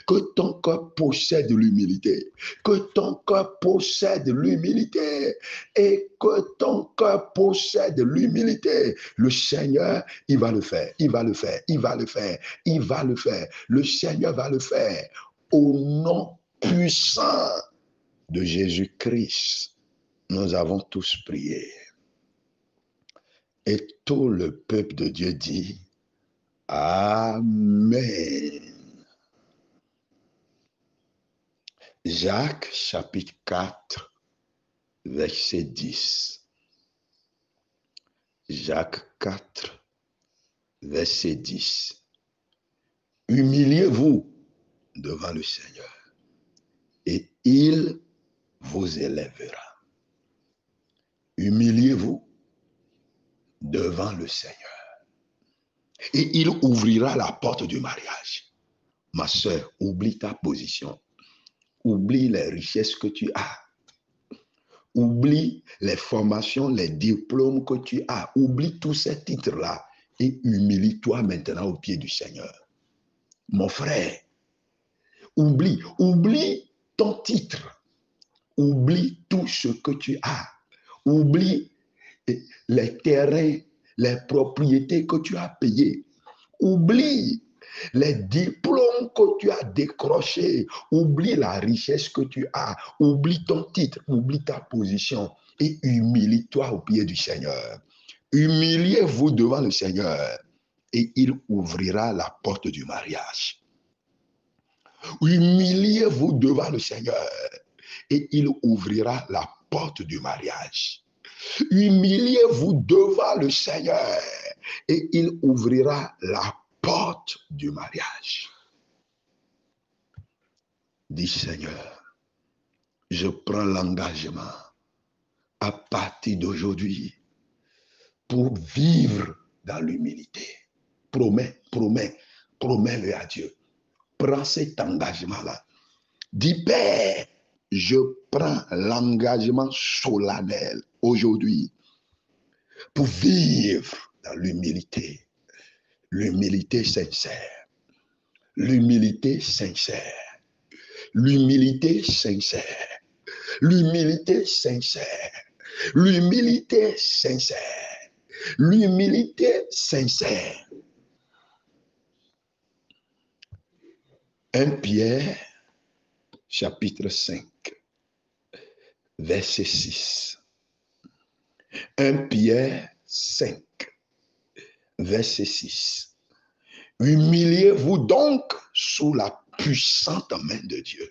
que ton cœur possède l'humilité, que ton cœur possède l'humilité, et que ton cœur possède l'humilité. Le Seigneur, il va le faire, il va le faire, il va le faire, il va le faire. Le Seigneur va le faire au nom puissant de Jésus-Christ. Nous avons tous prié. Et tout le peuple de Dieu dit Amen. Jacques chapitre 4, verset 10. Jacques 4, verset 10. Humiliez-vous devant le Seigneur et il vous élèvera. Humiliez-vous devant le Seigneur et il ouvrira la porte du mariage. Ma soeur, oublie ta position. Oublie les richesses que tu as. Oublie les formations, les diplômes que tu as. Oublie tous ces titres-là et humilie-toi maintenant au pied du Seigneur. Mon frère, oublie ton titre. Oublie tout ce que tu as. Oublie les terrains, les propriétés que tu as payées. Oublie les diplômes que tu as décrochés. Oublie la richesse que tu as. Oublie ton titre, oublie ta position et humilie-toi au pied du Seigneur. Humiliez-vous devant le Seigneur et il ouvrira la porte du mariage. Humiliez-vous devant le Seigneur et il ouvrira la porte du mariage. Humiliez-vous devant le Seigneur et il ouvrira la porte du mariage. Dis Seigneur, je prends l'engagement à partir d'aujourd'hui pour vivre dans l'humilité. Promets-le à Dieu. Prends cet engagement-là. Dis Père, je prends l'engagement solennel aujourd'hui pour vivre dans l'humilité. L'humilité sincère. L'humilité sincère. L'humilité sincère. L'humilité sincère. L'humilité sincère. L'humilité sincère. 1 Pierre, chapitre 5, verset 6. 1 Pierre 5, verset 6. Humiliez-vous donc sous la puissante main de Dieu,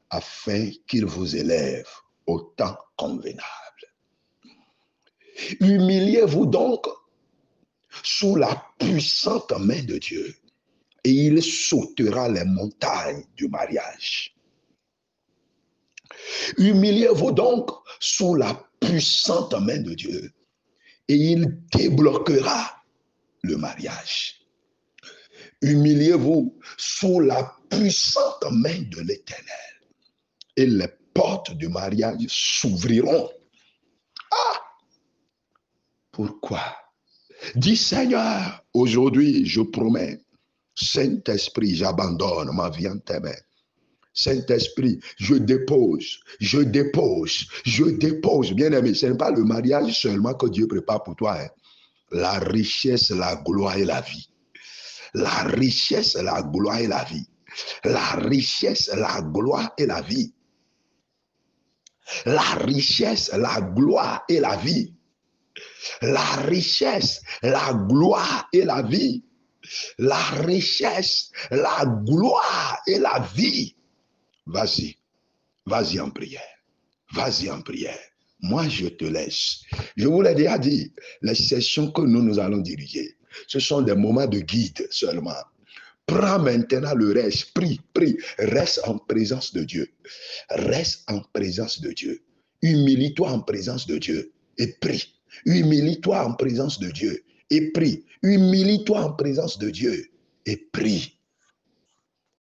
afin qu'il vous élève au temps convenable. Humiliez-vous donc sous la puissante main de Dieu, et il sautera les montagnes du mariage. Humiliez-vous donc sous la puissante main de Dieu, et il débloquera le mariage. Humiliez-vous sous la puissante main de l'Éternel, et les portes du mariage s'ouvriront. Ah! Pourquoi? Dis Seigneur, aujourd'hui je promets, Saint-Esprit, j'abandonne ma vie en tes mains. Saint-Esprit, je dépose. Bien-aimé, ce n'est pas le mariage seulement que Dieu prépare pour toi. La richesse, la gloire et la vie. La richesse, la gloire et la vie. La richesse, la gloire et la vie. La richesse, la gloire et la vie. La richesse, la gloire et la vie. La richesse, la gloire et la vie. Vas-y, vas-y en prière. Vas-y en prière. Moi, je te laisse. Je vous l'ai déjà dit, les sessions que nous allons diriger, ce sont des moments de guide seulement. Prends maintenant le reste. Prie. Reste en présence de Dieu. Reste en présence de Dieu. Humilie-toi en présence de Dieu et prie. Humilie-toi en présence de Dieu et prie. Humilie-toi en présence de Dieu et prie.